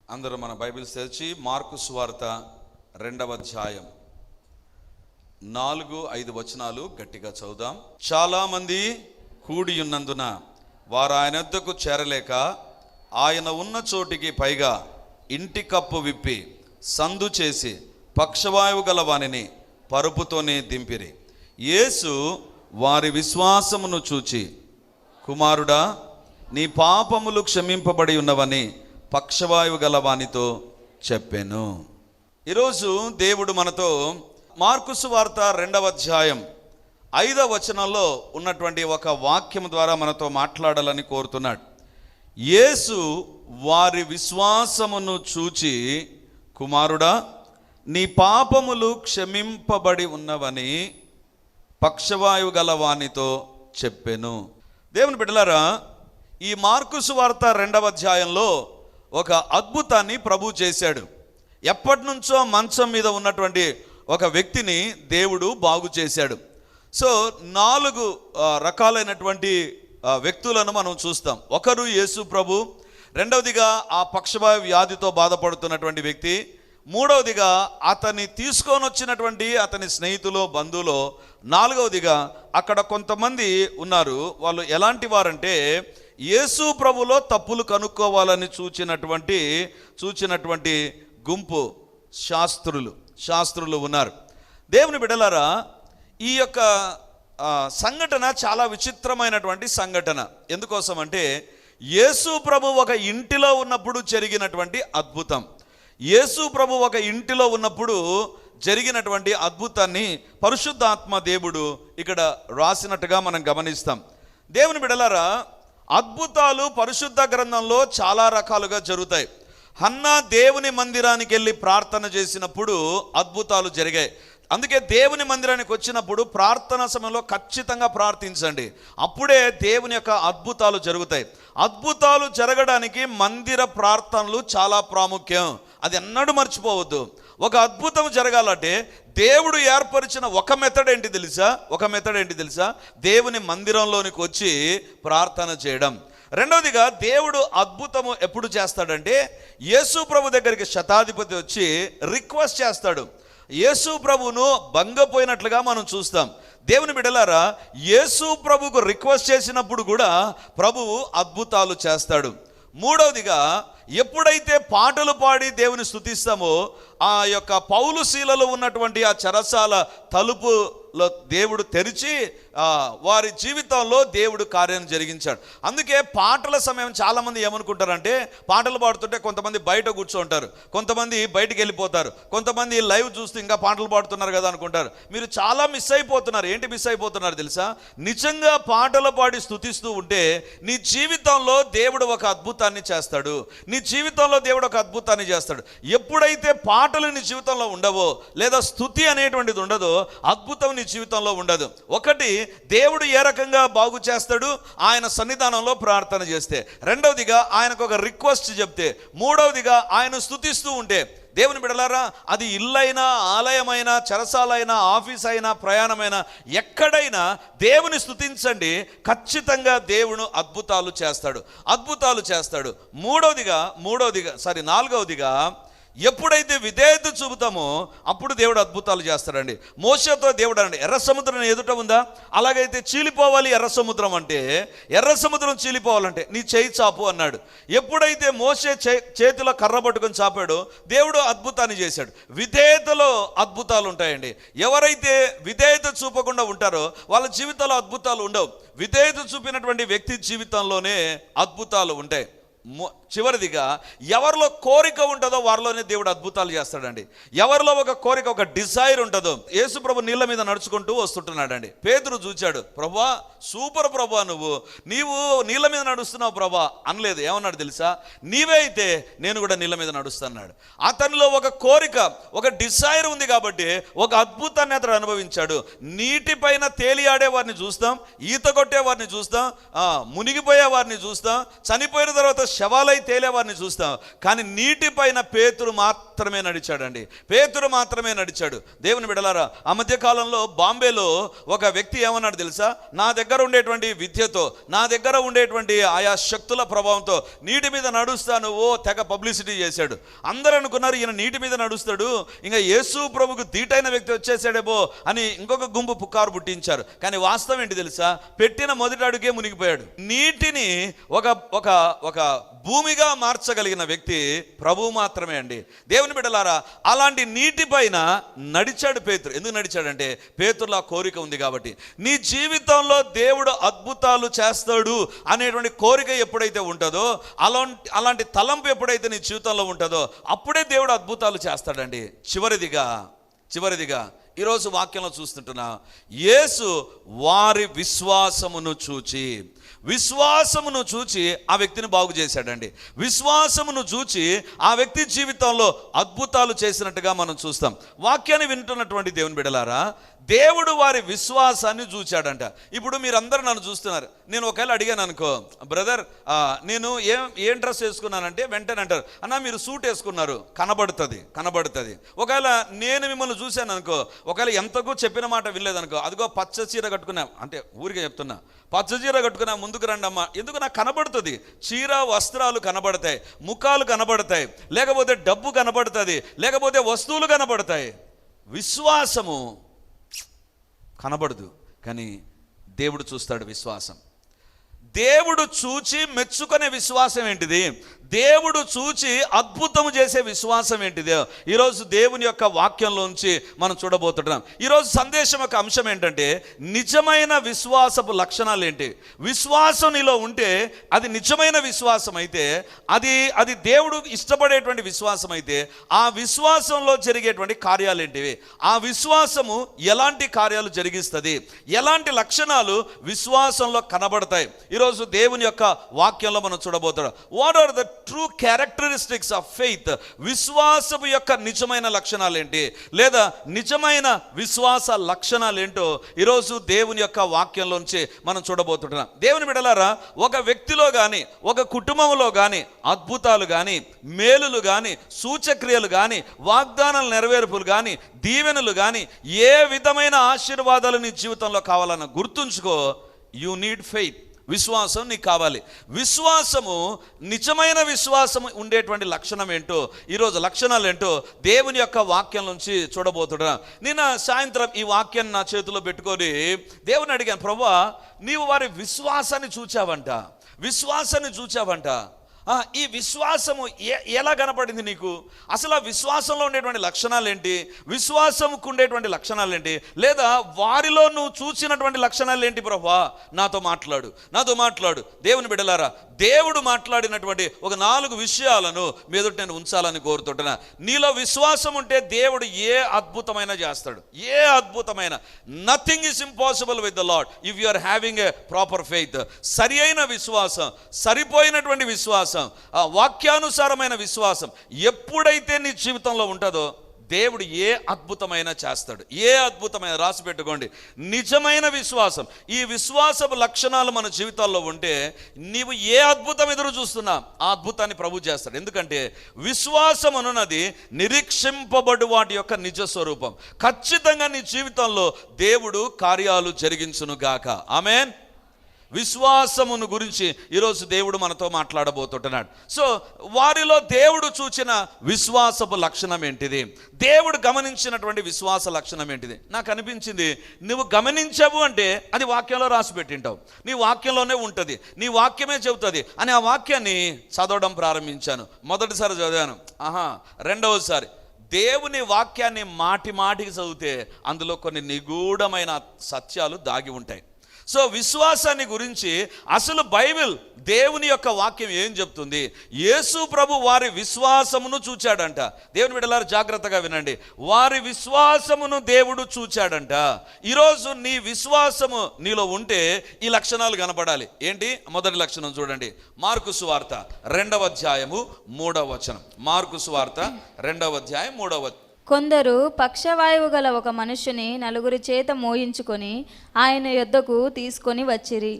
అందరూ మన బైబిల్స్ తెరిచి మార్కు సువార్త 2వ అధ్యాయం 4-5 వచనాలు గట్టిగా చదువుదాం. చాలా మంది కూడి ఉన్నందున వారు ఆయన వద్దకు చేరలేక ఆయన ఉన్న చోటికి పైగా ఇంటి కప్పు విప్పి సందు చేసి పక్షవాయువు గల వానిని పరుపుతోనే దింపిరి. యేసు వారి విశ్వాసమును చూచి, కుమారుడా, నీ పాపములు క్షమింపబడి ఉన్నవని పక్షవాయువు గల వానితో చెప్పాను. ఈరోజు దేవుడు మనతో మార్కు సువార్త 2వ అధ్యాయం 5వ వచనంలో ఉన్నటువంటి ఒక వాక్యం ద్వారా మనతో మాట్లాడాలని కోరుతున్నాడు. యేసు వారి విశ్వాసమును చూచి, కుమారుడా, నీ పాపములు క్షమింపబడి ఉన్నవని పక్షవాయువు గల వానితో చెప్పెను. దేవుని బిడ్డలారా, ఈ మార్కు సువార్త 2వ అధ్యాయంలో ఒక అద్భుతాన్ని ప్రభు చేశాడు. ఎప్పటి నుంచో మంచం మీద ఉన్నటువంటి ఒక వ్యక్తిని దేవుడు బాగు చేశాడు. సో 4 రకాలైనటువంటి వ్యక్తులను మనం చూస్తాం. ఒకరు యేసు ప్రభు, రెండవదిగా ఆ పక్షవాయు వ్యాధితో బాధపడుతున్నటువంటి వ్యక్తి, మూడవదిగా అతన్ని తీసుకొని వచ్చినటువంటి అతని స్నేహితులు బంధువులు, నాలుగవదిగా అక్కడ కొంతమంది ఉన్నారు. వాళ్ళు ఎలాంటి వారంటే యేసు ప్రభులో తప్పులు కనుక్కోవాలని చూచినటువంటి గుంపు శాస్త్రులు ఉన్నారు. దేవుని బిడ్డలారా, ఈ యొక్క సంఘటన చాలా విచిత్రమైనటువంటి సంఘటన. ఎందుకోసం అంటే యేసు ప్రభు ఒక ఇంటిలో ఉన్నప్పుడు జరిగినటువంటి అద్భుతం. యేసు ప్రభు ఒక ఇంటిలో ఉన్నప్పుడు జరిగినటువంటి అద్భుతాన్ని పరిశుద్ధాత్మ దేవుడు ఇక్కడ రాసినట్టుగా మనం గమనిస్తాం. దేవుని బిడ్డలారా, అద్భుతాలు పరిశుద్ధ గ్రంథంలో చాలా రకాలుగా జరుగుతాయి. హన్నా దేవుని మందిరానికి వెళ్ళి ప్రార్థన చేసినప్పుడు అద్భుతాలు జరిగాయి. అందుకే దేవుని మందిరానికి వచ్చినప్పుడు ప్రార్థన సమయంలో ఖచ్చితంగా ప్రార్థించండి, అప్పుడే దేవుని యొక్క అద్భుతాలు జరుగుతాయి. అద్భుతాలు జరగడానికి మందిర ప్రార్థనలు చాలా ప్రాముఖ్యం, అది ఎన్నడూ మర్చిపోవద్దు. ఒక అద్భుతం జరగాలంటే దేవుడు ఏర్పరిచిన ఒక మెథడ్ ఏంటి తెలుసా? దేవుని మందిరంలోనికి వచ్చి ప్రార్థన చేయడం. రెండవదిగా దేవుడు అద్భుతము ఎప్పుడు చేస్తాడంటే యేసు ప్రభు దగ్గరికి శతాధిపతి వచ్చి రిక్వెస్ట్ చేస్తాడు. యేసు ప్రభువును భంగపోయినట్లుగా మనం చూస్తాం. దేవుని బిడ్డలారా, యేసు ప్రభువుకు రిక్వెస్ట్ చేసినప్పుడు కూడా ప్రభువు అద్భుతాలు చేస్తాడు. మూడవదిగా ఎప్పుడైతే పాటలు పాడి దేవుని స్తుతిస్తామో ఆ యొక్క పౌలు శీలలో ఉన్నటువంటి ఆ చెరసాల తలుపులో దేవుడు తెరిచి వారి జీవితంలో దేవుడు కార్యం జరిగించాడు. అందుకే పాటల సమయం చాలామంది ఏమనుకుంటారంటే పాటలు పాడుతుంటే కొంతమంది బయట కూర్చోంటారు, కొంతమంది బయటికి వెళ్ళిపోతారు, కొంతమంది లైవ్ చూస్తూ ఇంకా పాటలు పాడుతున్నారు కదా అనుకుంటారు. మీరు చాలా మిస్ అయిపోతున్నారు. ఏంటి మిస్ అయిపోతున్నారు తెలుసా? నిజంగా పాటలు పాడి స్తుతిస్తూ ఉంటే నీ జీవితంలో దేవుడు ఒక అద్భుతాన్ని చేస్తాడు. నీ జీవితంలో దేవుడు ఒక అద్భుతాన్ని చేస్తాడు. ఎప్పుడైతే పాటలు నీ జీవితంలో ఉండవో, లేదా స్తుతి అనేటువంటిది ఉండదో, అద్భుతం నీ జీవితంలో ఉండదు. ఒకటి, దేవుడు ఏ రకంగా బాగు చేస్తాడు? ఆయన సన్నిధానంలో ప్రార్థన చేస్తే. రెండవదిగా ఆయనకు ఒక రిక్వెస్ట్ చెప్తే. మూడవదిగా ఆయన స్తుతిస్తూ ఉంటే. దేవుని బిడ్డలారా, అది ఇల్లైనా, ఆలయమైనా, చెరసాలైనా, ఆఫీస్ అయినా, ప్రయాణమైనా, ఎక్కడైనా దేవుని స్తుతించండి, ఖచ్చితంగా దేవుడు అద్భుతాలు చేస్తాడు. నాలుగవదిగా ఎప్పుడైతే విధేయత చూపుతామో అప్పుడు దేవుడు అద్భుతాలు చేస్తాడండి. మోషేతో దేవుడు అనండి, ఎర్ర సముద్రం ఎదుట ఉందా? అలాగైతే చీలిపోవాలి ఎర్ర సముద్రం అంటే. ఎర్ర సముద్రం చీలిపోవాలంటే నీ చేయి చాపు అన్నాడు. ఎప్పుడైతే మోషే చేతిలో కర్ర పట్టుకొని చాపాడో దేవుడు అద్భుతాన్ని చేశాడు. విధేయతలో అద్భుతాలు ఉంటాయండి. ఎవరైతే విధేయత చూపకుండా ఉంటారో వాళ్ళ జీవితంలో అద్భుతాలు ఉండవు. విధేయత చూపినటువంటి వ్యక్తి జీవితంలోనే అద్భుతాలు ఉంటాయి. చివరిదిగా ఎవరిలో కోరిక ఉంటుందో వారిలోనే దేవుడు అద్భుతాలు చేస్తాడండి. ఎవరిలో ఒక కోరిక, ఒక డిజైర్ ఉంటుందో. యేసు ప్రభు నీళ్ళ మీద నడుచుకుంటూ వస్తుంటున్నాడండి. పేతురు చూచాడు, ప్రభా సూపర్ ప్రభా, నీవు నీళ్ళ మీద నడుస్తున్నావు ప్రభా అనలేదు. ఏమన్నాడు తెలుసా? నీవే అయితే నేను కూడా నీళ్ళ మీద నడుస్తున్నాడు. అతనిలో ఒక కోరిక, ఒక డిజైర్ ఉంది కాబట్టి ఒక అద్భుతాన్ని అతడు అనుభవించాడు. నీటిపైన తేలియాడే వారిని చూస్తాం, ఈత కొట్టే వారిని చూస్తాం, మునిగిపోయే వారిని చూస్తాం, చనిపోయిన తర్వాత శవాలై తేలేవారిని చూస్తాం, కానీ నీటిపైన పేతురు మాత్రమే నడిచాడండి. పేతురు మాత్రమే నడిచాడు. దేవుని బిడ్డలారా, ఆ మధ్య కాలంలో బాంబేలో ఒక వ్యక్తి ఏమన్నాడు తెలుసా? నా దగ్గర ఉండేటువంటి విద్యతో, నా దగ్గర ఉండేటువంటి ఆయా శక్తుల ప్రభావంతో నీటి మీద నడుస్తాను తెగ పబ్లిసిటీ చేశాడు. అందరూ అనుకున్నారు ఈయన నీటి మీద నడుస్తాడు, ఇంకా యేసు ప్రభుకు ధీటైన వ్యక్తి వచ్చేసాడేమో అని ఇంకొక గుంపు పుకారు పుట్టించారు. కానీ వాస్తవం ఏంటి తెలుసా? పెట్టిన మొదటి అడుగే మునిగిపోయాడు. నీటిని ఒక భూమిగా మార్చగలిగిన వ్యక్తి ప్రభువు మాత్రమే అండి. దేవుని బిడ్డలారా, అలాంటి నీటి పైన నడిచాడు పేతురు. ఎందుకు నడిచాడంటే పేతురులో కోరిక ఉంది కాబట్టి. నీ జీవితంలో దేవుడు అద్భుతాలు చేస్తాడు అనేటువంటి కోరిక ఎప్పుడైతే ఉంటుందో, అలాంటి తలంపు ఎప్పుడైతే నీ జీవితంలో ఉంటుందో, అప్పుడే దేవుడు అద్భుతాలు చేస్తాడండి. చివరిదిగా ఈరోజు వాక్యంలో చూస్తుంటున్నా, యేసు వారి విశ్వాసమును చూచి ఆ వ్యక్తిని బాగు చేశాడండి. విశ్వాసమును చూచి ఆ వ్యక్తి జీవితంలో అద్భుతాలు చేసినట్టుగా మనం చూస్తాం. వాక్యాన్ని వింటున్నటువంటి దేవుని బిడ్డలారా, దేవుడు వారి విశ్వాసాన్ని చూచాడంట. ఇప్పుడు మీరందరూ నన్ను చూస్తున్నారు. నేను ఒకవేళ అడిగాను అనుకో, బ్రదర్ నేను ఏం డ్రెస్ వేసుకున్నానంటే వెంటనే అంటారు, అన్న మీరు సూట్ వేసుకున్నారు, కనబడుతుంది. ఒకవేళ నేను మిమ్మల్ని చూశాను అనుకో, ఒకవేళ ఎంతకు చెప్పిన మాట వినలేదనుకో, అదిగో పచ్చ చీర కట్టుకున్నా అంటే ఊరికే చెప్తున్నా, పచ్చ చీర కట్టుకున్నా ముందుకు రండి అమ్మా, ఎందుకు నాకు కనబడుతుంది. చీర వస్త్రాలు కనబడతాయి, ముఖాలు కనబడతాయి, లేకపోతే డబ్బు కనబడుతుంది, లేకపోతే వస్తువులు కనబడతాయి. విశ్వాసము కనబడదు, కానీ దేవుడు చూస్తాడు. విశ్వాసం దేవుడు చూచి మెచ్చుకునే విశ్వాసం ఏంటిది? దేవుడు చూచి అద్భుతము చేసే విశ్వాసం ఏంటిది? ఈరోజు దేవుని యొక్క వాక్యంలోంచి మనం చూడబోతున్నాం. ఈరోజు సందేశం యొక్క అంశం ఏంటంటే, నిజమైన విశ్వాసపు లక్షణాలు ఏంటి? విశ్వాసం నీలో ఉంటే అది నిజమైన విశ్వాసం అయితే, అది దేవుడు ఇష్టపడేటువంటి విశ్వాసం అయితే, ఆ విశ్వాసంలో జరిగేటువంటి కార్యాలు ఏంటివి? ఆ విశ్వాసము ఎలాంటి కార్యాలు జరిగిస్తుంది? ఎలాంటి లక్షణాలు విశ్వాసంలో కనబడతాయి? ఈరోజు దేవుని యొక్క వాక్యంలో మనం చూడబోతున్నాం. What are the true characteristics of faith? విశ్వాసము యొక్క నిజమైన లక్షణాలు ఏంటి, లేదా నిజమైన విశ్వాస లక్షణాలు ఏంటో ఈరోజు దేవుని యొక్క వాక్యంలోంచి మనం చూడబోతున్నాం. దేవుని బిడ్డలారా, ఒక వ్యక్తిలో కానీ, ఒక కుటుంబంలో కానీ అద్భుతాలు కానీ, మేలులు కానీ, సూచక్రియలు కానీ, వాగ్దానాల నెరవేర్పులు కానీ, దీవెనలు కానీ, ఏ విధమైన ఆశీర్వాదాలు నీ జీవితంలో కావాలన్న గుర్తుంచుకో, యు నీడ్ ఫెయిత్. విశ్వాసం నీకు కావాలి. విశ్వాసము, నిజమైన విశ్వాసము ఉండేటువంటి లక్షణం ఏంటో, ఈరోజు లక్షణాలు ఏంటో దేవుని యొక్క వాక్యం నుంచి చూడబోతున్నా. నిన్న సాయంత్రం ఈ వాక్యాన్ని నా చేతిలో పెట్టుకొని దేవుని అడిగాను, ప్రభువా నీవు వారి విశ్వాసాన్ని చూచావంట. ఈ విశ్వాసము ఎలా కనపడింది నీకు? అసలు ఆ విశ్వాసంలో ఉండేటువంటి లక్షణాలు ఏంటి? విశ్వాసముకు ఉండేటువంటి లక్షణాలు ఏంటి? లేదా వారిలో నువ్వు చూసినటువంటి లక్షణాలు ఏంటి? ప్రభువా నాతో మాట్లాడు. దేవుని బిడ్డలారా, దేవుడు మాట్లాడినటువంటి ఒక 4 విషయాలను మీ ఎదుట నేను ఉంచాలని కోరుతుంటున్నా. నీలో విశ్వాసం ఉంటే దేవుడు ఏ అద్భుతమైన చేస్తాడు. Nothing is impossible with the lord if you are having a proper faith. సరి అయిన విశ్వాసం, సరిపోయినటువంటి విశ్వాసం, వాక్యానుసారమైన విశ్వాసం ఎప్పుడైతే నీ జీవితంలో ఉంటుందో, దేవుడు ఏ అద్భుతమైన చేస్తాడు. రాసి పెట్టుకోండి, నిజమైన విశ్వాసం. ఈ విశ్వాసపు లక్షణాలు మన జీవితాల్లో ఉంటే నీవు ఏ అద్భుతం ఎదురు చూస్తున్నా ఆ అద్భుతాన్ని ప్రభు చేస్తాడు. ఎందుకంటే విశ్వాసం అనున్నది నిరీక్షింపబడు వాటి యొక్క నిజ స్వరూపం. ఖచ్చితంగా నీ జీవితంలో దేవుడు కార్యాలు జరిగించునుగాక. ఆమేన్. విశ్వాసమును గురించి ఈరోజు దేవుడు మనతో మాట్లాడబోతున్నాడు. సో వారిలో దేవుడు చూచిన విశ్వాసపు లక్షణం ఏంటిది? దేవుడు గమనించినటువంటి విశ్వాస లక్షణం ఏంటిది? నాకు అనిపించింది, నువ్వు గమనించావు అంటే అది వాక్యంలో రాసి పెట్టింటావు, నీ వాక్యంలోనే ఉంటుంది, నీ వాక్యమే చెబుతుంది అని ఆ వాక్యాన్ని చదవడం ప్రారంభించాను. మొదటిసారి చదివాను, రెండవసారి దేవుని వాక్యాన్ని మాటికి చదివితే అందులో కొన్ని నిగూఢమైన సత్యాలు దాగి ఉంటాయి. సో విశ్వాసాన్ని గురించి అసలు బైబిల్, దేవుని యొక్క వాక్యం ఏం చెప్తుంది? యేసు ప్రభు వారి విశ్వాసమును చూచాడంట. దేవుని బిడ్డలారా జాగ్రత్తగా వినండి, వారి విశ్వాసమును దేవుడు చూచాడంట. ఈరోజు నీ విశ్వాసము నీలో ఉంటే ఈ లక్షణాలు కనపడాలి. ఏంటి? మొదటి లక్షణం చూడండి, మార్కు సువార్త 2వ అధ్యాయము 3వ వచనం. మార్కు సువార్త 2వ అధ్యాయం 3వ వచనం. కొందరు పక్షవాయువు గల ఒక మనుష్యుని 4 చేత మోయించుకొని ఆయన యొద్దకు తీసుకొని వచ్చిరి.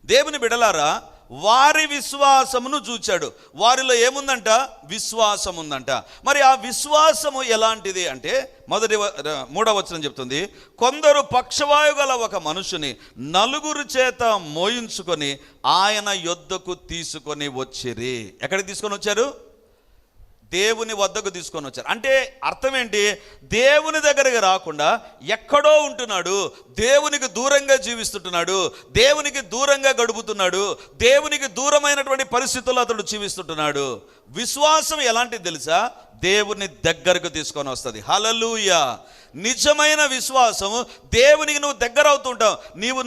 దేవుని బిడలారా, వారి విశ్వాసమును చూచాడు. వారిలో ఏముందంట? విశ్వాసం ఉందంట. మరి ఆ విశ్వాసము ఎలాంటిది అంటే 3వ వచనం చెప్తుంది, కొందరు పక్షవాయువు గల ఒక మనుషుని 4 చేత మోయించుకొని ఆయన యొద్దకు తీసుకొని వచ్చిరి. ఎక్కడికి తీసుకొని వచ్చారు? దేవుని వద్దకు తీసుకొని వచ్చారు. అంటే అర్థం ఏంటి? దేవుని దగ్గరికి రాకుండా ఎక్కడో ఉంటున్నాడు, దేవునికి దూరంగా జీవిస్తుంటున్నాడు, దేవునికి దూరంగా గడుపుతున్నాడు, దేవునికి దూరమైనటువంటి పరిస్థితుల్లో అతడు జీవిస్తుంటున్నాడు. విశ్వాసం ఎలాంటిది తెలుసా? దేవుని దగ్గరకు తీసుకొని వస్తుంది. హల్లెలూయా. నిజమైన విశ్వాసము దేవునికి నువ్వు దగ్గర అవుతుంటావు.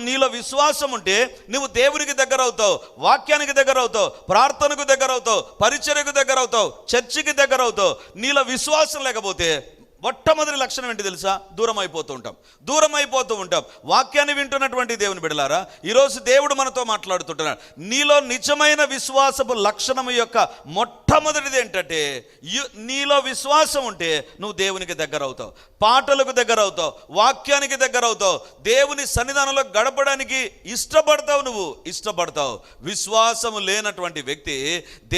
నీలో విశ్వాసం ఉంటే నువ్వు దేవునికి దగ్గర అవుతావు, వాక్యానికి దగ్గర అవుతావు, ప్రార్థనకు దగ్గర అవుతావు, పరిచర్యకు దగ్గర అవుతావు, చర్చికి దగ్గర అవుతావు. నీలో విశ్వాసం లేకపోతే మొట్టమొదటి లక్షణం ఏంటి తెలుసా? దూరం అయిపోతూ ఉంటాం. వాక్యాన్ని వింటున్నటువంటి దేవుని బిడ్డలారా, ఈరోజు దేవుడు మనతో మాట్లాడుతుంటున్నాడు. నీలో నిజమైన విశ్వాసపు లక్షణం యొక్క మొట్టమొదటిది ఏంటంటే, నీలో విశ్వాసం ఉంటే నువ్వు దేవునికి దగ్గర అవుతావు, పాటలకు దగ్గర అవుతావు, వాక్యానికి దగ్గర అవుతావు, దేవుని సన్నిధానంలో గడపడానికి ఇష్టపడతావు. విశ్వాసము లేనటువంటి వ్యక్తి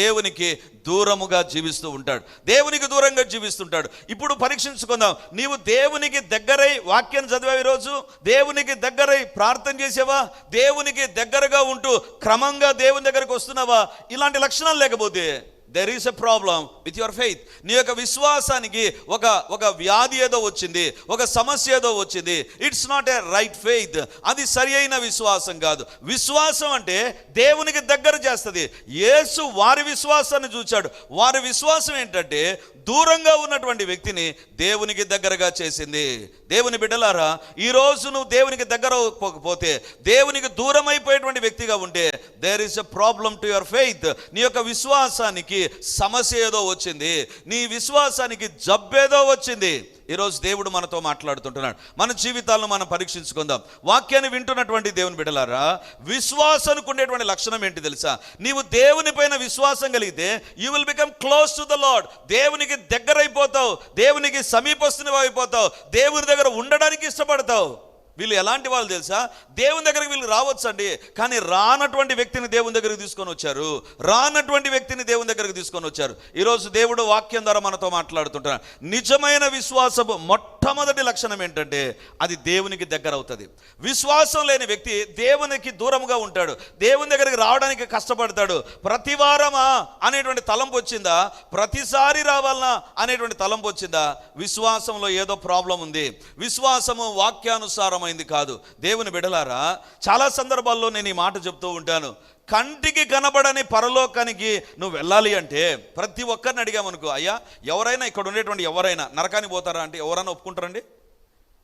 దేవునికి దూరముగా జీవిస్తూ ఉంటాడు, దేవునికి దూరంగా జీవిస్తుంటాడు. ఇప్పుడు పరీక్షించుకుందాం. నీవు దేవునికి దగ్గరై వాక్యం చదివావు, ఈరోజు దేవునికి దగ్గరై ప్రార్థన చేసావా, దేవునికి దగ్గరగా ఉంటూ క్రమంగా దేవుని దగ్గరకు వస్తున్నావా? ఇలాంటి లక్షణాలు లేకపోతే there is a problem with your faith. నీ యొక్క విశ్వాసానికి ఒక వ్యాధి ఏదో వచ్చింది, ఒక సమస్య ఏదో వచ్చింది. It's not a right faith. అది సరి అయిన విశ్వాసం కాదు. విశ్వాసం అంటే దేవునికి దగ్గర చేస్తుంది. యేసు వారి విశ్వాసాన్ని చూచాడు. వారి విశ్వాసం ఏంటంటే దూరంగా ఉన్నటువంటి వ్యక్తిని దేవునికి దగ్గరగా చేసింది. దేవుని బిడ్డలారా, ఈరోజు నువ్వు దేవునికి దగ్గర పోతే, దేవునికి దూరం అయిపోయేటువంటి వ్యక్తిగా ఉంటే, there is a problem to your faith. నీ యొక్క విశ్వాసానికి సమస్య ఏదో వచ్చింది, నీ విశ్వాసానికి జబ్బేదో వచ్చింది. ఈరోజు దేవుడు మనతో మాట్లాడుతుంటున్నాడు. మన జీవితాలను మనం పరీక్షించుకుందాం. వాక్యాన్ని వింటున్నటువంటి దేవుని బిడ్డలారా, విశ్వాసానికి ఉండేటువంటి లక్షణం ఏంటి తెలుసా? నీవు దేవుని పైన విశ్వాసం కలిగితే you will become close to the lord. దేవునికి దగ్గర అయిపోతావు, దేవునికి సమీపస్తునివి అయిపోతావు, దేవుని దగ్గర ఉండడానికి ఇష్టపడతావు. వీళ్ళు ఎలాంటి వాళ్ళు తెలుసా? దేవుని దగ్గరికి వీళ్ళు రావచ్చు అండి, కానీ రానటువంటి వ్యక్తిని దేవుని దగ్గరికి తీసుకొని వచ్చారు. ఈరోజు దేవుడు వాక్యం ద్వారా మనతో మాట్లాడుతుంటున్నాడు. నిజమైన విశ్వాసము మొట్టమొదటి లక్షణం ఏంటంటే అది దేవునికి దగ్గర అవుతుంది. విశ్వాసం లేని వ్యక్తి దేవునికి దూరంగా ఉంటాడు, దేవుని దగ్గరికి రావడానికి కష్టపడతాడు. ప్రతి వారమా అనేటువంటి తలంపు వచ్చిందా? ప్రతిసారి రావాలనా అనేటువంటి తలంపు వచ్చిందా? విశ్వాసంలో ఏదో ప్రాబ్లం ఉంది. విశ్వాసము వాక్యానుసారమైంది కాదు. దేవుని బిడ్డలారా, చాలా సందర్భాల్లో నేను ఈ మాట చెప్తూ ఉంటాను. కంటికి కనబడని పరలోకానికి నువ్వు వెళ్ళాలి అంటే ప్రతి ఒక్కరిని అడిగామనుకో, అయ్యా ఎవరైనా ఇక్కడ ఉండేటువంటి ఎవరైనా నరకానికి పోతారా అంటే ఎవరైనా ఒప్పుకుంటారండి?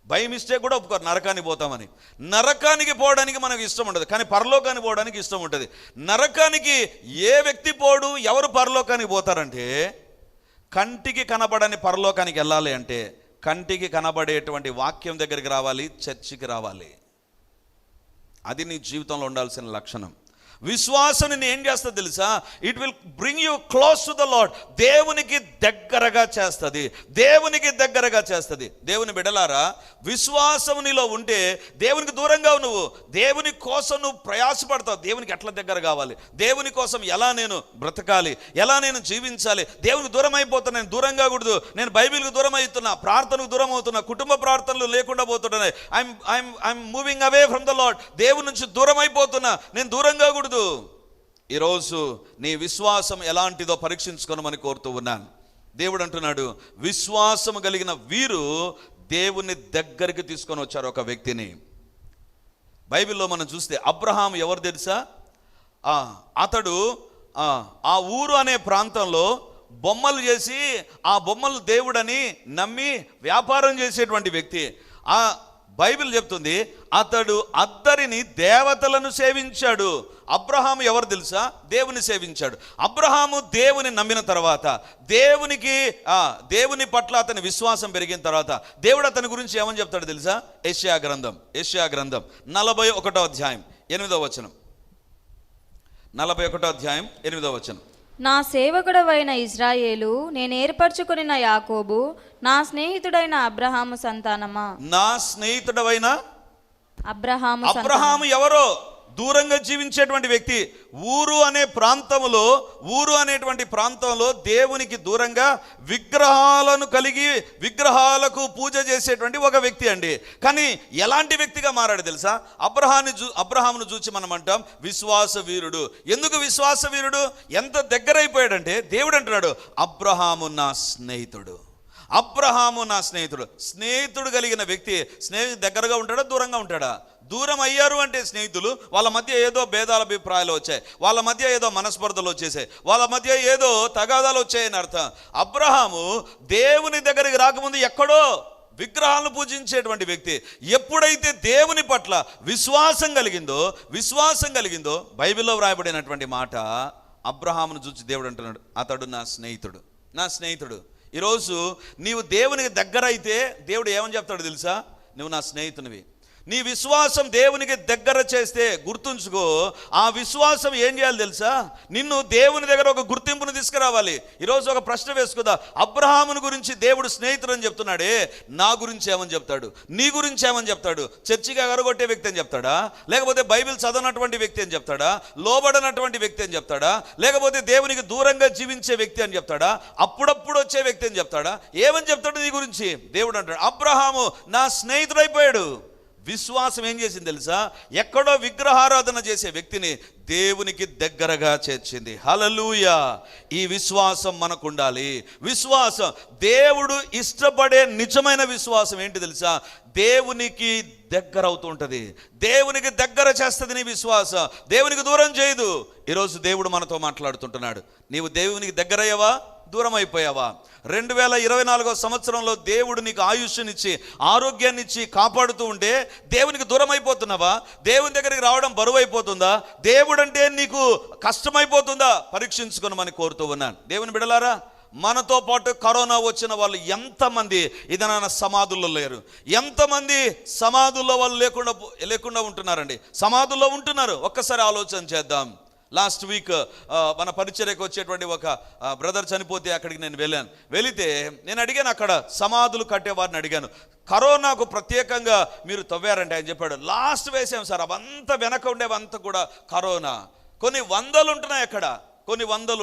బై మిస్టేక్ కూడా ఒప్పుకోరు నరకానికి పోతామని. నరకానికి పోవడానికి మనకు ఇష్టం ఉండదు, కానీ పరలోకానికి పోవడానికి ఇష్టం ఉంటుంది. నరకానికి ఏ వ్యక్తి పోడు, ఎవరు పరలోకానికి పోతారంటే, కంటికి కనబడని పరలోకానికి వెళ్ళాలి అంటే కంటికి కనబడేటువంటి వాక్యం దగ్గరికి రావాలి, చర్చికి రావాలి. అది నీ జీవితంలో ఉండాల్సిన లక్షణం. విశ్వాసం నిన్ను ఏం చేస్తుంది తెలుసా? It will bring you close to the lord. దేవునికి దగ్గరగా చేస్తుంది, దేవుని బిడ్డలారా, విశ్వాసం నీలో ఉంటే దేవునికి దూరంగా నువ్వు దేవుని కోసం నువ్వు ప్రయాసపడతావు. దేవునికి ఎట్లా దగ్గర కావాలి, దేవుని కోసం ఎలా నేను బ్రతకాలి, ఎలా నేను జీవించాలి. దేవునికి దూరం అయిపోతున్నా, నేను కూడదు, నేను బైబిల్కి దూరం అవుతున్నా, ప్రార్థనకు దూరం అవుతున్నా, కుటుంబ ప్రార్థనలు లేకుండా పోతున్నాయి. I'm moving away from the lord. దేవుని నుంచి దూరం అయిపోతున్నా, నేను దూరంగా కూడదు. ఈరోజు నీ విశ్వాసం ఎలాంటిదో పరీక్షించుకోమని కోరుతూ ఉన్నాను. దేవుడు అంటున్నాడు, విశ్వాసం కలిగిన వీరు దేవుని దగ్గరికి తీసుకొని వచ్చారు ఒక వ్యక్తిని. బైబిల్లో మనం చూస్తే అబ్రహాం ఎవరు తెలుసా? అతడు ఆ ఊరు అనే ప్రాంతంలో బొమ్మలు చేసి ఆ బొమ్మలు దేవుడని నమ్మి వ్యాపారం చేసేటువంటి వ్యక్తి. బైబిల్ చెప్తుంది, అతడు అద్దరిని దేవతలను సేవించాడు. అబ్రహాము ఎవరు తెలుసా? దేవుని సేవించాడు. అబ్రహాము దేవుని నమ్మిన తర్వాత, దేవుని పట్ల అతని విశ్వాసం పెరిగిన తర్వాత దేవుడు అతని గురించి ఏమని చెప్తాడు తెలుసా? యెషయా గ్రంథం 41వ అధ్యాయం 8వ వచనం. 41వ అధ్యాయం 8వ వచనం. నా సేవకుడవైన ఇశ్రాయేలు, నేను ఏర్పరచుకొనిన యాకోబు, నా స్నేహితుడైన అబ్రహాము సంతానమా. నా స్నేహితుడవైన అబ్రహాము ఎవరో? దూరంగా జీవించేటువంటి వ్యక్తి, ఊరు అనేటువంటి ప్రాంతంలో దేవునికి దూరంగా విగ్రహాలను కలిగి విగ్రహాలకు పూజ చేసేటువంటి ఒక వ్యక్తి అండి. కానీ ఎలాంటి వ్యక్తిగా మారాడు తెలుసా? అబ్రహామును చూసి మనం అంటాం విశ్వాస వీరుడు. ఎందుకు విశ్వాస వీరుడు? ఎంత దగ్గర అయిపోయాడంటే దేవుడు అంటున్నాడు అబ్రహాము నా స్నేహితుడు. అబ్రహాము నా స్నేహితుడు. స్నేహితుడు కలిగిన వ్యక్తి స్నేహితుడు దగ్గరగా ఉంటాడా, దూరంగా ఉంటాడా? దూరం అయ్యారు అంటే స్నేహితులు, వాళ్ళ మధ్య ఏదో భేదాల అభిప్రాయాలు వచ్చాయి, వాళ్ళ మధ్య ఏదో మనస్పర్ధలు వచ్చేసాయి, వాళ్ళ మధ్య ఏదో తగాదాలు వచ్చాయని అర్థం. అబ్రహాము దేవుని దగ్గరికి రాకముందు ఎక్కడో విగ్రహాలను పూజించేటువంటి వ్యక్తి. ఎప్పుడైతే దేవుని పట్ల విశ్వాసం కలిగిందో బైబిల్లో వ్రాయబడినటువంటి మాట, అబ్రహామును చూసి దేవుడు అంటున్నాడు అతడు నా స్నేహితుడు. ఈరోజు నీవు దేవునికి దగ్గర అయితే దేవుడు ఏమని చెప్తాడు తెలుసా? నువ్వు నా స్నేహితునివి. నీ విశ్వాసం దేవునికి దగ్గర చేస్తే గుర్తుంచుకో, ఆ విశ్వాసం ఏం చేయాలి తెలుసా? నిన్ను దేవుని దగ్గర ఒక గుర్తింపును తీసుకురావాలి. ఈరోజు ఒక ప్రశ్న వేసుకుందా, అబ్రహాముని గురించి దేవుడు స్నేహితుడు అని చెప్తున్నాడే, నా గురించి ఏమని చెప్తాడు? నీ గురించి ఏమని చెప్తాడు? చర్చికి ఎగరగొట్టే వ్యక్తి అని చెప్తాడా? లేకపోతే బైబిల్ చదవనటువంటి వ్యక్తి అని చెప్తాడా? లోబడనటువంటి వ్యక్తి అని చెప్తాడా? లేకపోతే దేవునికి దూరంగా జీవించే వ్యక్తి అని చెప్తాడా? అప్పుడప్పుడు వచ్చే వ్యక్తి అని చెప్తాడా? ఏమని చెప్తాడు నీ గురించి? దేవుడు అంటాడు అబ్రహాము నా స్నేహితుడైపోయాడు. విశ్వాసం ఏం చేసింది తెలుసా? ఎక్కడో విగ్రహారాధన చేసే వ్యక్తిని దేవునికి దగ్గరగా చేర్చింది. హల్లెలూయా! ఈ విశ్వాసం మనకు ఉండాలి. విశ్వాసం, దేవుడు ఇష్టపడే నిజమైన విశ్వాసం ఏంటి తెలుసా? దేవునికి దగ్గర అవుతూ ఉంటుంది, దేవునికి దగ్గర చేస్తుంది నీ విశ్వాసం, దేవునికి దూరం చేయదు. ఈరోజు దేవుడు మనతో మాట్లాడుతుంటున్నాడు. నీవు దేవునికి దగ్గర అయ్యావా, దూరం అయిపోయావా? 2024 సంవత్సరంలో దేవుడు నీకు ఆయుష్నిచ్చి ఆరోగ్యాన్ని ఇచ్చి కాపాడుతూ ఉంటే దేవునికి దూరం అయిపోతున్నావా? దేవుని దగ్గరికి రావడం బరువు అయిపోతుందా? దేవుడు అంటే నీకు కష్టమైపోతుందా? పరీక్షించుకొని కోరుతూ ఉన్నాను. దేవుని బిడ్డలారా, మనతో పాటు కరోనా వచ్చిన వాళ్ళు ఎంతమంది ఇదైనా సమాధుల్లో లేరు? ఎంతమంది సమాధుల్లో వాళ్ళు లేకుండా ఉంటున్నారండి? సమాధుల్లో ఉంటున్నారు. ఒక్కసారి ఆలోచన చేద్దాం. లాస్ట్ వీక్ మన పరిచర్యకు వచ్చేటువంటి ఒక బ్రదర్ చనిపోతే అక్కడికి నేను వెళితే నేను అడిగాను, అక్కడ సమాధులు కట్టేవారిని అడిగాను, కరోనాకు ప్రత్యేకంగా మీరు తవ్వారంటే ఆయన చెప్పాడు లాస్ట్ వేసాం సార్, అవంతా వెనక ఉండేవంతా కూడా కరోనా. కొన్ని వందలు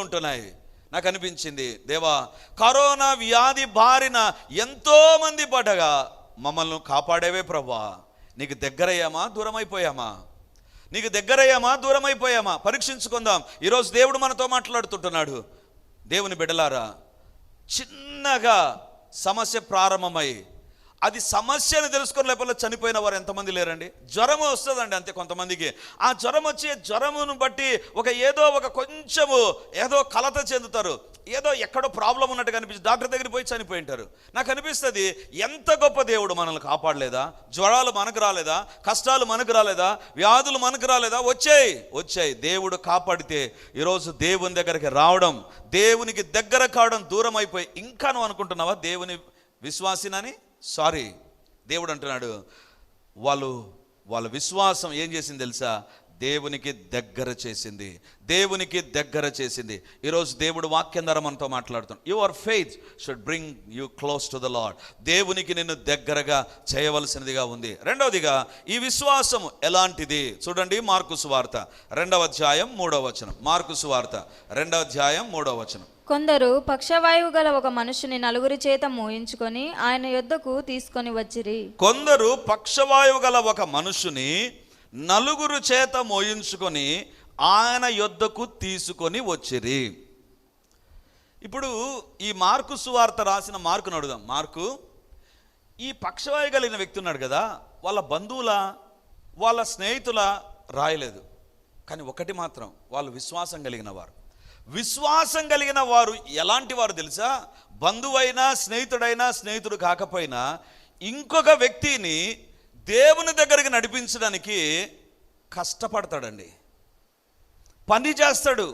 ఉంటున్నాయి. నాకు అనిపించింది, దేవా, కరోనా వ్యాధి బారిన ఎంతో మంది పడగా మమ్మల్ని కాపాడేవే ప్రభువా. నీకు దగ్గరయ్యామా, దూరం అయిపోయామా? పరీక్షించుకుందాం. ఈరోజు దేవుడు మనతో మాట్లాడుతుంటున్నాడు. దేవుని బిడ్డలారా, చిన్నగా సమస్య ప్రారంభమై అది సమస్యను తెలుసుకొని లేకపోతే చనిపోయిన వారు ఎంతమంది లేరండి? జ్వరం వస్తుందండి అంతే కొంతమందికి. ఆ జ్వరం వచ్చి జ్వరమును బట్టి కొంచెము ఏదో కలత చెందుతారు, ఏదో ఎక్కడో ప్రాబ్లం ఉన్నట్టుగా అనిపించి డాక్టర్ దగ్గరికి పోయి చనిపోయి ఉంటారు. నాకు అనిపిస్తుంది, ఎంత గొప్ప దేవుడు మనల్ని కాపాడలేదా? జ్వరాలు మనకు రాలేదా? కష్టాలు మనకు రాలేదా? వ్యాధులు మనకు రాలేదా? వచ్చాయి. దేవుడు కాపాడితే ఈరోజు దేవుని దగ్గరికి రావడం, దేవునికి దగ్గర కావడం దూరం అయిపోయి ఇంకా నువ్వు అనుకుంటున్నావా దేవుని విశ్వాసినని? సారీ, దేవుడు అంటున్నాడు వాళ్ళ విశ్వాసం ఏం చేసింది తెలుసా? దేవునికి దగ్గర చేసింది. ఈరోజు దేవుడు వాక్యం ద్వారా మనతో మాట్లాడుతున్నాడు. Your faith should bring you close to the lord. దేవునికి నిన్ను దగ్గరగా చేయవలసినదిగా ఉంది. రెండవదిగా, ఈ విశ్వాసం ఎలాంటిది చూడండి. మార్కు సువార్త 2వ అధ్యాయం 3వ వచనం. మార్కు సువార్త 2వ అధ్యాయం 3వ వచనం. కొందరు పక్షవాయువు గల ఒక మనుషుని నలుగురి చేత మోయించుకొని ఆయన యొద్దకు తీసుకొని వచ్చిరి. కొందరు పక్షవాయువు గల ఒక మనుషుని నలుగురు చేత మోయించుకొని ఆయన యొద్దకు తీసుకొని వచ్చిరి. ఇప్పుడు ఈ మార్కు సువార్త రాసిన మార్కును అడుగుదాం. మార్కు ఈ పక్షవాయు కలిగిన వ్యక్తి ఉన్నాడు కదా, వాళ్ళ బంధువుల, వాళ్ళ స్నేహితుల రాయలేదు. కానీ ఒకటి మాత్రం, వాళ్ళు విశ్వాసం కలిగిన వారు ఎలాంటి వారు తెలుసా? బంధువైనా స్నేహితుడైనా స్నేహితుడు కాకపోయినా ఇంకొక వ్యక్తిని దేవుని దగ్గరికి నడిపించడానికి కష్టపడతాడండి, పని చేస్తాడు.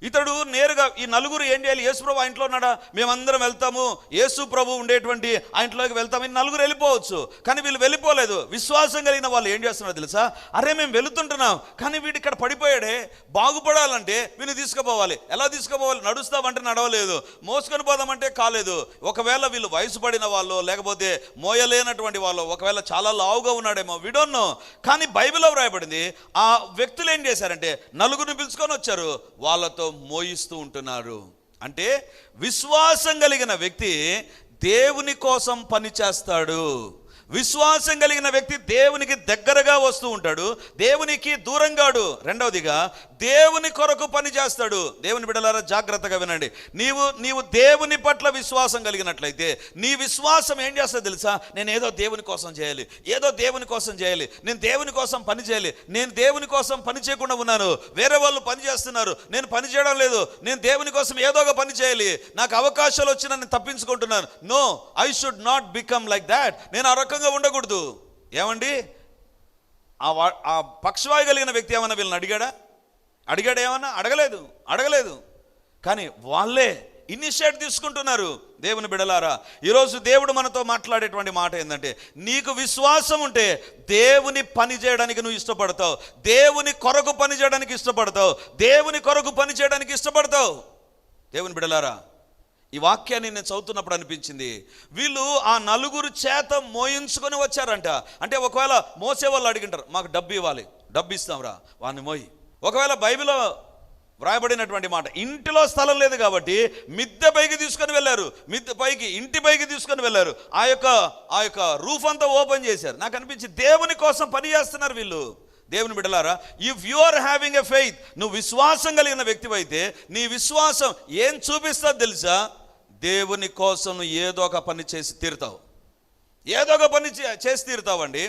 ఇతడు నేరుగా ఈ నలుగురు ఏం చేయాలి? యేసు ప్రభు ఆ ఇంట్లో ఉన్నాడా, మేమందరం వెళ్తాము, యేసు ప్రభు ఉండేటువంటి ఆ ఇంట్లోకి వెళ్తాము, నలుగురు వెళ్ళిపోవచ్చు. కానీ వీళ్ళు వెళ్ళిపోలేదు. విశ్వాసం కలిగిన వాళ్ళు ఏం చేస్తున్నారు తెలుసా? అరే మేము వెళుతుంటున్నాం, కానీ వీడు ఇక్కడ పడిపోయాడే, బాగుపడాలంటే వీళ్ళు తీసుకుపోవాలి. ఎలా తీసుకుపోవాలి? నడుస్తామంటే నడవలేదు, మోసుకొని పోదామంటే కాలేదు. ఒకవేళ వీళ్ళు వయసు పడిన వాళ్ళు, లేకపోతే మోయలేనటువంటి వాళ్ళు, ఒకవేళ చాలా లావుగా ఉన్నాడేమో, వి డోంట్ నో. కానీ బైబిల్లో వ్రాయబడింది, ఆ వ్యక్తులు ఏం చేశారంటే నలుగురిని పిలుచుకొని వచ్చారు, వాళ్ళతో మోయిస్తూ ఉంటున్నారు. అంటే విశ్వాసం కలిగిన వ్యక్తి దేవుని కోసం పని చేస్తాడు. విశ్వాసం కలిగిన వ్యక్తి దేవునికి దగ్గరగా వస్తూ ఉంటాడు, దేవునికి దూరంగాడు. రెండవదిగా దేవుని కొరకు పని చేస్తాడు. దేవుని బిడ్డలారా జాగ్రత్తగా వినండి. నీవు దేవుని పట్ల విశ్వాసం కలిగినట్లయితే నీ విశ్వాసం ఏం చేస్తుంది తెలుసా? నేను ఏదో దేవుని కోసం చేయాలి, ఏదో దేవుని కోసం చేయాలి, నేను దేవుని కోసం పని చేయాలి, నేను దేవుని కోసం పని చేయకుండా ఉన్నాను, వేరే వాళ్ళు పని చేస్తున్నారు, నేను పని చేయడం లేదు, నేను దేవుని కోసం ఏదో ఒక పని చేయాలి, నాకు అవకాశాలు వచ్చి నన్ను తప్పించుకుంటున్నాను. No, I should not become like that. నేను ఆ రకంగా ఉండకూడదు. ఏమండి, ఆ పక్షవాయు కలిగిన వ్యక్తి ఏమన్నా వీళ్ళని అడిగాడు ఏమన్నా? అడగలేదు. కానీ వాళ్ళే ఇనిషియేట్ తీసుకుంటున్నారు. దేవుని బిడలారా, ఈరోజు దేవుడు మనతో మాట్లాడేటువంటి మాట ఏంటంటే, నీకు విశ్వాసం ఉంటే దేవుని పని చేయడానికి నువ్వు ఇష్టపడతావు, దేవుని కొరకు పని చేయడానికి ఇష్టపడతావు, దేవుని కొరకు పని చేయడానికి ఇష్టపడతావు. దేవుని బిడలారా, ఈ వాక్యాన్ని నేను చదువుతున్నప్పుడు అనిపించింది, వీళ్ళు ఆ నలుగురు చేత మోయించుకొని వచ్చారంట. అంటే ఒకవేళ మోసే వాళ్ళు అడిగింటారు, మాకు డబ్బు ఇవ్వాలి, డబ్బు ఇస్తాంరా, వాడిని మోయి. ఒకవేళ బైబిల్లో వ్రాయబడినటువంటి మాట, ఇంటిలో స్థలం లేదు కాబట్టి మిద్దె పైకి తీసుకొని వెళ్ళారు, ఇంటి పైకి తీసుకొని వెళ్ళారు, ఆ యొక్క రూఫ్ అంతా ఓపెన్ చేశారు. నాకు అనిపించింది దేవుని కోసం పని చేస్తున్నారు వీళ్ళు. దేవుని బిడ్డలారా, if you are having a faith, నువ్వు విశ్వాసం కలిగిన వ్యక్తివైతే నీ విశ్వాసం ఏం చూపిస్తుంది తెలుసా? దేవుని కోసం ఏదో ఒక పని చేసి తీరుతావు, ఏదో ఒక పని చేసి తీరుతావండి.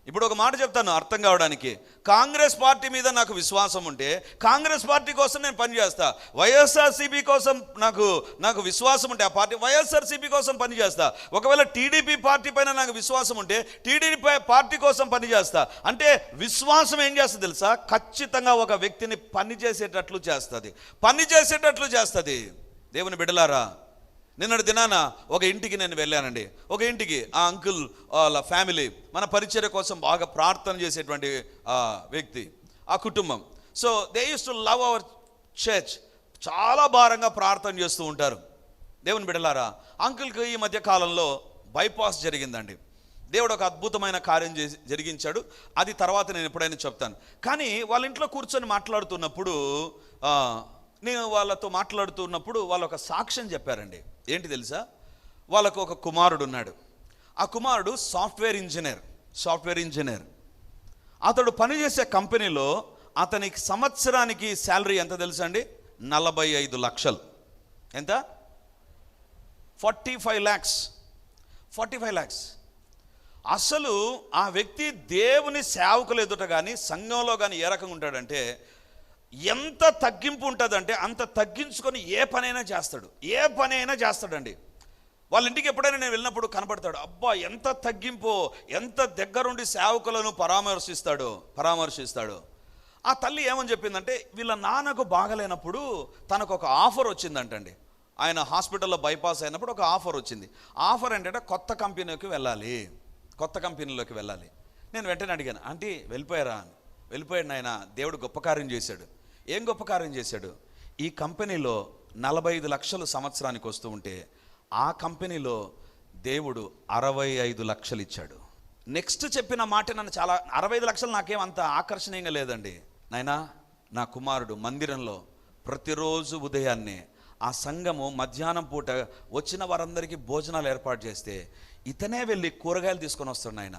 ఇప్పుడు ఒక మాట చెప్తాను అర్థం కావడానికి. కాంగ్రెస్ పార్టీ మీద నాకు విశ్వాసం ఉంటే కాంగ్రెస్ పార్టీ కోసం నేను పని చేస్తా. వైఎస్ఆర్సీపీ కోసం నాకు విశ్వాసం ఉంటే ఆ పార్టీ వైఎస్ఆర్సీపీ కోసం పని చేస్తా. ఒకవేళ టీడీపీ పార్టీ పైన నాకు విశ్వాసం ఉంటే టీడీపీ పార్టీ కోసం పని చేస్తా. అంటే విశ్వాసం ఏం చేస్తుంది తెలుసా? ఖచ్చితంగా ఒక వ్యక్తిని పని చేసేటట్లు చేస్తుంది. దేవుని బిడ్డలారా, నిన్నటి దినాన ఒక ఇంటికి నేను వెళ్ళానండి. ఒక ఇంటికి ఆ అంకుల్ వాళ్ళ ఫ్యామిలీ మన పరిచర్య కోసం బాగా ప్రార్థన చేసేటువంటి వ్యక్తి, ఆ కుటుంబం. So they use to love our church. చాలా భారంగా ప్రార్థన చేస్తూ ఉంటారు. దేవుని బిడ్డలారా, అంకుల్కి ఈ మధ్య కాలంలో బైపాస్ జరిగిందండి. దేవుడు ఒక అద్భుతమైన కార్యం జరిగించాడు. అది తర్వాత నేను ఎప్పుడైనా చెప్తాను. కానీ వాళ్ళ ఇంట్లో కూర్చొని మాట్లాడుతున్నప్పుడు నేను వాళ్ళతో మాట్లాడుతున్నప్పుడు వాళ్ళు ఒక సాక్ష్యం చెప్పారండి. ఏంటి తెలుసా? వాళ్ళకు ఒక కుమారుడు ఉన్నాడు. ఆ కుమారుడు సాఫ్ట్వేర్ ఇంజనీర్. అతడు పనిచేసే కంపెనీలో అతనికి సంవత్సరానికి శాలరీ ఎంత తెలుసా అండి? 45 లక్షలు. ఎంత? 45 lakhs. అసలు ఆ వ్యక్తి దేవుని సేవకులు ఎదుట కానీ సంఘంలో కానీ ఏ రకంగా ఉంటాడంటే, ఎంత తగ్గింపు ఉంటుందంటే అంత తగ్గించుకొని ఏ పనైనా చేస్తాడండి. వాళ్ళ ఇంటికి ఎప్పుడైనా నేను వెళ్ళినప్పుడు కనపడతాడు. అబ్బా, ఎంత తగ్గింపు, ఎంత దగ్గరుండి సేవకులను పరామర్శిస్తాడు. ఆ తల్లి ఏమని చెప్పిందంటే, వీళ్ళ నాన్నకు బాగలేనప్పుడు తనకు ఒక ఆఫర్ వచ్చిందంటండి. ఆయన హాస్పిటల్లో బైపాస్ అయినప్పుడు ఒక ఆఫర్ వచ్చింది. ఆఫర్ ఏంటంటే కొత్త కంపెనీలోకి వెళ్ళాలి. నేను వెంటనే అడిగాను, ఆంటీ వెళ్ళిపోయారా అని. వెళ్ళిపోయాడు నాయన, దేవుడు గొప్ప కార్యం చేశాడు. ఏం గొప్ప కార్యం చేశాడు? ఈ కంపెనీలో 45 లక్షలు సంవత్సరానికి వస్తూ ఉంటే ఆ కంపెనీలో దేవుడు 65 లక్షలు ఇచ్చాడు. నెక్స్ట్ చెప్పిన మాట నన్ను చాలా, 65 లక్షలు నాకేం అంత ఆకర్షణీయంగా లేదండి. నాయనా, నా కుమారుడు మందిరంలో ప్రతిరోజు ఉదయాన్నే ఆ సంఘము మధ్యాహ్నం పూట వచ్చిన వారందరికీ భోజనాలు ఏర్పాటు చేస్తే ఇతనే వెళ్ళి కూరగాయలు తీసుకొని వస్తాడు నాయన.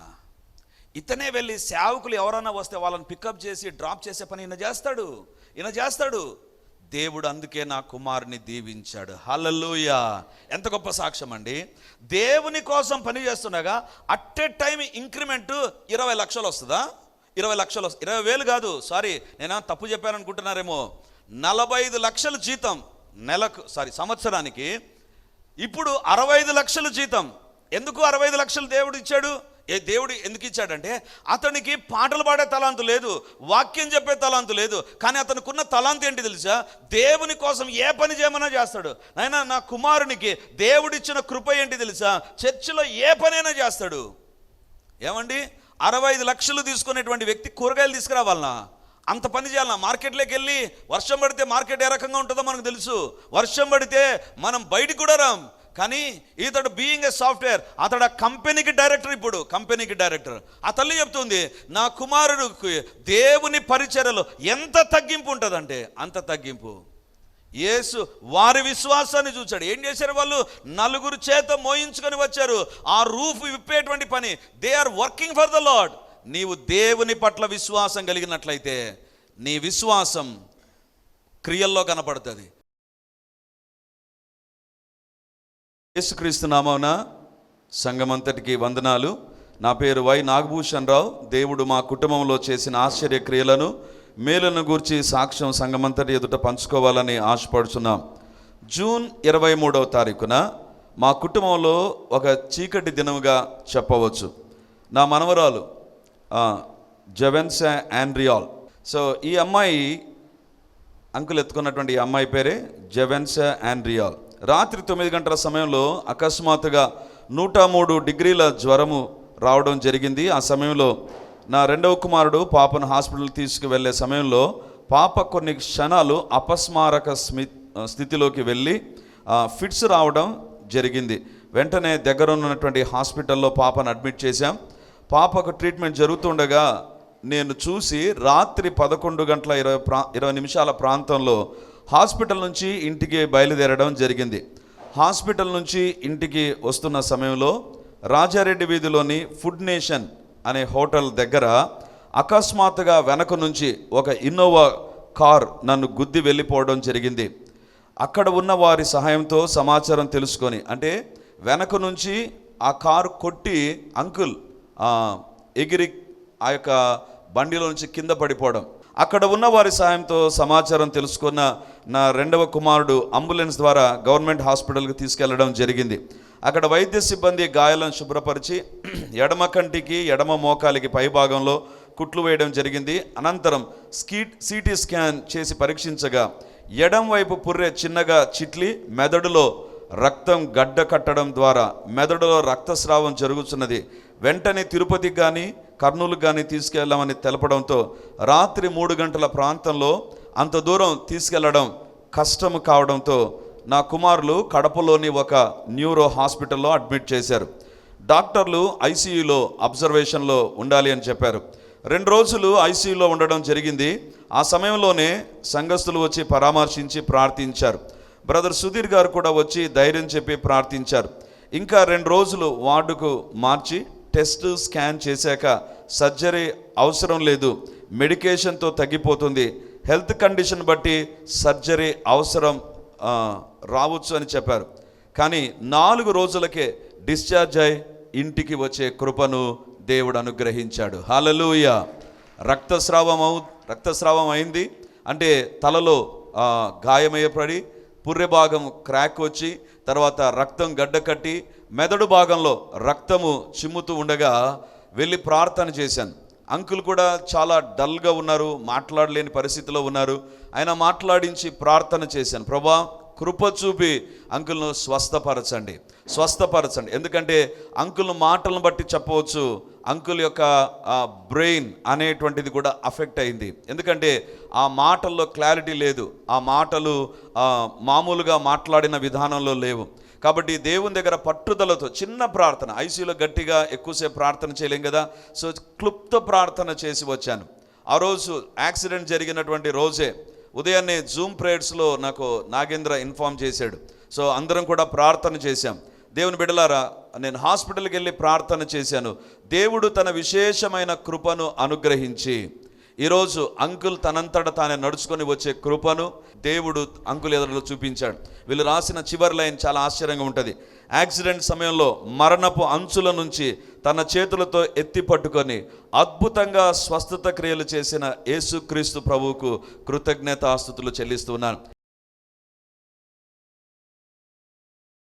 ఇతనే వెళ్ళి సేవకులు ఎవరైనా వస్తే వాళ్ళని పికప్ చేసి డ్రాప్ చేసే పని ఈయన చేస్తాడు. దేవుడు అందుకే నా కుమారుని దీవించాడు. హల్లెలూయా! ఎంత గొప్ప సాక్ష్యం అండి. దేవుని కోసం పని చేస్తుండగా అట్ ఏ టైం ఇంక్రిమెంట్ 20 లక్షలు వస్తుందా? 20,000 కాదు, సారీ, నేను తప్పు చెప్పాను అనుకుంటున్నారేమో. 45 లక్షల జీతం సంవత్సరానికి. ఇప్పుడు 65 లక్షల జీతం. ఎందుకు 65 లక్షలు దేవుడు ఇచ్చాడు? దేవుడు ఎందుకు ఇచ్చాడంటే అతనికి పాటలు పాడే తలాంతు లేదు, వాక్యం చెప్పే తలాంతు లేదు, కానీ అతనికున్న తలాంతు ఏంటి తెలుసా? దేవుని కోసం ఏ పని చేయమన్నా చేస్తాడు. నాయనా, నా కుమారునికి దేవుడిచ్చిన కృప ఏంటి తెలుసా? చర్చిలో ఏ పనైనా చేస్తాడు. ఏమండి, 65 లక్షలు తీసుకునేటువంటి వ్యక్తి కూరగాయలు తీసుకురావాలనా? అంత పని చేయాలన్నా? మార్కెట్లోకి వెళ్ళి వర్షం పడితే మార్కెట్ ఏ రకంగా ఉంటుందో మనకు తెలుసు. వర్షం పడితే మనం బయటికి కూడా రాం. కానీ ఇతడు బీయింగ్ ఏ సాఫ్ట్వేర్, అతడు కంపెనీకి డైరెక్టర్. ఇప్పుడు కంపెనీకి డైరెక్టర్. ఆ తల్లి చెప్తుంది, నా కుమారుడికి దేవుని పరిచర్యలో ఎంత తగ్గింపు ఉంటుందంటే అంత తగ్గింపు. యేసు వారి విశ్వాసాన్ని చూచాడు. ఏం చేశారు వాళ్ళు? 4 చేత మోయించుకొని వచ్చారు. ఆ రూఫ్ విప్పేటువంటి పని. They are working for the lord. నీవు దేవుని పట్ల విశ్వాసం కలిగినట్లయితే నీ విశ్వాసం క్రియల్లో కనపడుతుంది. యేసుక్రీస్తు నామమున సంఘమంతటికి వందనాలు. నా పేరు వై నాగభూషణ్ రావు. దేవుడు మా కుటుంబంలో చేసిన ఆశ్చర్య క్రియలను, మేలును గూర్చి సాక్ష్యం సంఘమంతటి ఎదుట పంచుకోవాలని ఆశపడుచున్నాం. జూన్ 23వ తారీఖున మా కుటుంబంలో ఒక చీకటి దినముగా చెప్పవచ్చు. నా మనవరాలు జెవెన్సా ఆండ్రియాల్. సో ఈ అమ్మాయి, అంకుల్ ఎత్తుకున్నటువంటి ఈ అమ్మాయి పేరే జెవెన్సా ఆండ్రియాల్. రాత్రి 9 గంటల సమయంలో అకస్మాత్తుగా 103 డిగ్రీల జ్వరము రావడం జరిగింది. ఆ సమయంలో నా రెండవ కుమారుడు పాపను హాస్పిటల్ తీసుకువెళ్ళే సమయంలో పాప కొన్ని క్షణాలు అపస్మారక స్థితిలోకి వెళ్ళి ఫిట్స్ రావడం జరిగింది. వెంటనే దగ్గర ఉన్నటువంటి హాస్పిటల్లో పాపను అడ్మిట్ చేశాం. పాపకు ట్రీట్మెంట్ జరుగుతుండగా నేను చూసి రాత్రి 11 గంటల 20 నిమిషాల ప్రాంతంలో హాస్పిటల్ నుంచి ఇంటికి బయలుదేరడం జరిగింది. హాస్పిటల్ నుంచి ఇంటికి వస్తున్న సమయంలో రాజారెడ్డి వీధిలోని ఫుడ్ నేషన్ అనే హోటల్ దగ్గర అకస్మాత్తుగా వెనక నుంచి ఒక ఇన్నోవా కార్ నన్ను గుద్ది వెళ్ళిపోవడం జరిగింది. అక్కడ ఉన్న వారి సహాయంతో సమాచారం తెలుసుకొని, అంటే వెనక నుంచి ఆ కారు కొట్టి అంకుల్ ఎగిరి ఆ యొక్క బండిలో నుంచి కింద పడిపోవడం. అక్కడ ఉన్న వారి సాయంతో సమాచారం తెలుసుకున్న నా రెండవ కుమారుడు అంబులెన్స్ ద్వారా గవర్నమెంట్ హాస్పిటల్కి తీసుకెళ్లడం జరిగింది. అక్కడ వైద్య సిబ్బంది గాయాలను శుభ్రపరిచి ఎడమ కంటికి, ఎడమ మోకాలికి పైభాగంలో కుట్లు వేయడం జరిగింది. అనంతరం సిటీ స్కాన్ చేసి పరీక్షించగా ఎడం వైపు పుర్రె చిన్నగా చిట్లి మెదడులో రక్తం గడ్డ కట్టడం ద్వారా మెదడులో రక్తస్రావం జరుగుతున్నది. వెంటనే తిరుపతికి కానీ కర్నూలుకు కానీ తీసుకెళ్ళామని తెలపడంతో రాత్రి 3 గంటల ప్రాంతంలో అంత దూరం తీసుకెళ్లడం కష్టం కావడంతో నా కుమారులు కడపలోని ఒక న్యూరో హాస్పిటల్లో అడ్మిట్ చేశారు. డాక్టర్లు ఐసీయూలో అబ్జర్వేషన్లో ఉండాలి అని చెప్పారు. 2 రోజులు ఐసీయూలో ఉండడం జరిగింది. ఆ సమయంలోనే సంఘస్థులు వచ్చి పరామర్శించి ప్రార్థించారు. బ్రదర్ సుధీర్ గారు కూడా వచ్చి ధైర్యం చెప్పి ప్రార్థించారు. ఇంకా 2 రోజులు వార్డుకు మార్చి టెస్ట్ స్కాన్ చేశాక సర్జరీ అవసరం లేదు, మెడికేషన్తో తగ్గిపోతుంది, హెల్త్ కండిషన్ బట్టి సర్జరీ అవసరం రావచ్చు అని చెప్పారు. కానీ 4 రోజులకే డిశ్చార్జ్ అయి ఇంటికి వచ్చే కృపను దేవుడు అనుగ్రహించాడు. హల్లెలూయా. రక్తస్రావం అయింది. అంటే తలలో గాయమయ్యపడి పుర్రె భాగం క్రాక్ వచ్చి తర్వాత రక్తం గడ్డ కట్టి మెదడు భాగంలో రక్తము చిమ్ముతూ ఉండగా వెళ్ళి ప్రార్థన చేశాను. అంకుల్ కూడా చాలా డల్గా ఉన్నారు, మాట్లాడలేని పరిస్థితిలో ఉన్నారు. ఆయన మాట్లాడించి ప్రార్థన చేశాను. ప్రభా, కృప చూపి అంకుల్ను స్వస్థపరచండి. ఎందుకంటే అంకుల్ మాటలను బట్టి చెప్పవచ్చు, అంకుల్ యొక్క బ్రెయిన్ అనేటువంటిది కూడా అఫెక్ట్ అయింది. ఎందుకంటే ఆ మాటల్లో క్లారిటీ లేదు, ఆ మాటలు మామూలుగా మాట్లాడిన విధానంలో లేవు. కాబట్టి దేవుని దగ్గర పట్టుదలతో చిన్న ప్రార్థన, ఐసీయూలో గట్టిగా ఎక్కువసేపు ప్రార్థన చేయలేం కదా, సో క్లుప్త ప్రార్థన చేసి వచ్చాను. ఆ రోజు యాక్సిడెంట్ జరిగినటువంటి రోజే ఉదయాన్నే జూమ్ ప్రేయర్స్లో నాకు నాగేంద్ర ఇన్ఫార్మ్ చేశాడు. సో అందరం కూడా ప్రార్థన చేశాం. దేవుని బిడ్డలారా, నేను హాస్పిటల్కి వెళ్ళి ప్రార్థన చేశాను. దేవుడు తన విశేషమైన కృపను అనుగ్రహించి ఈరోజు అంకుల్ తనంతట తానే నడుచుకొని వచ్చే కృపను దేవుడు అంకుల్ ఎదురులో చూపించాడు. వీళ్ళు రాసిన చివరి లైన్ చాలా ఆశ్చర్యంగా ఉంటుంది. యాక్సిడెంట్ సమయంలో మరణపు అంచుల నుంచి తన చేతులతో ఎత్తి పట్టుకొని అద్భుతంగా స్వస్థత క్రియలు చేసిన యేసుక్రీస్తు ప్రభువుకు కృతజ్ఞతాస్తుతులు చెల్లిస్తున్నాను.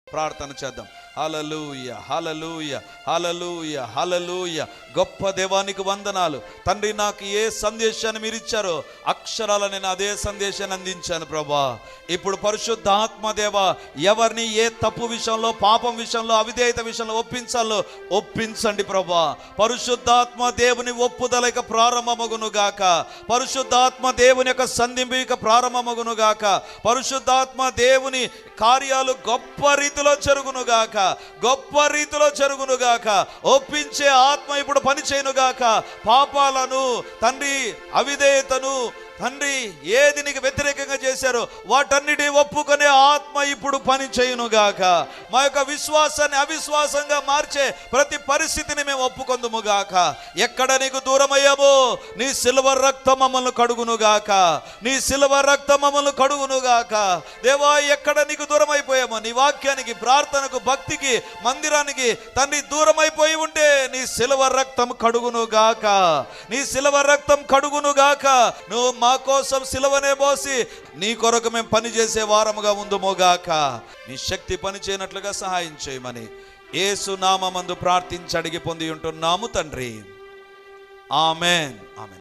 ప్రార్థన చేద్దాం. హల్లెలూయ, హల్లెలూయ, హల్లెలూయ, హల్లెలూయ. గొప్ప దేవానికి వందనాలు తండ్రి. నాకు ఏ సందేశాన్ని మీరు ఇచ్చారో అక్షరాల నేను అదే సందేశాన్ని అందించాను ప్రభా. ఇప్పుడు పరిశుద్ధాత్మ దేవ ఎవరిని ఏ తప్పు విషయంలో, పాపం విషయంలో, అవిధేయత విషయంలో ఒప్పించాలో ఒప్పించండి ప్రభా. పరిశుద్ధాత్మ దేవుని ఒప్పుదల ఇక ప్రారంభమగును గాక. పరిశుద్ధాత్మ దేవుని యొక్క సంధింపు ఇక ప్రారంభమగును గాక. పరిశుద్ధాత్మ దేవుని కార్యాలు గొప్ప రీతిలో జరుగును గాక, గొప్ప రీతిలో జరుగును గాక. ఒప్పించే ఆత్మ ఇప్పుడు పని చేయను గాక. పాపాలను తండ్రి, అవిధేయతను తండ్రి, ఏది నీకు వ్యతిరేకంగా చేశారో వాటన్నిటి ఒప్పుకునే ఆత్మ ఇప్పుడు పని చేయునుగాక. మా యొక్క విశ్వాసాన్ని అవిశ్వాసంగా మార్చే ప్రతి పరిస్థితిని మేము ఒప్పుకొందుముగాక. ఎక్కడ నీకు దూరమయ్యామో నీ సిల్వ రక్తం మమ్మల్ని కడుగునుగాక, నీ సిల్వ రక్తం మమ్మల్ని కడుగునుగాక. దేవా, ఎక్కడ నీకు దూరం అయిపోయామో, నీ వాక్యానికి, ప్రార్థనకు, భక్తికి, మందిరానికి తండ్రి దూరమైపోయి ఉంటే నీ సిల్వ రక్తం కడుగునుగాక, నీ సిల్వ రక్తం కడుగునుగాక. నువ్వు మా కోసం సిలువనే మోసి నీ కొరకు మేము పని చేసే వారముగా ఉందుమోగాక. నీ శక్తి పని చేయనట్లుగా సహాయం చేయమని యేసు నామమందు ప్రార్థించి అడిగి పొంది ఉంటున్నాము తండ్రి. ఆమేన్, ఆమేన్.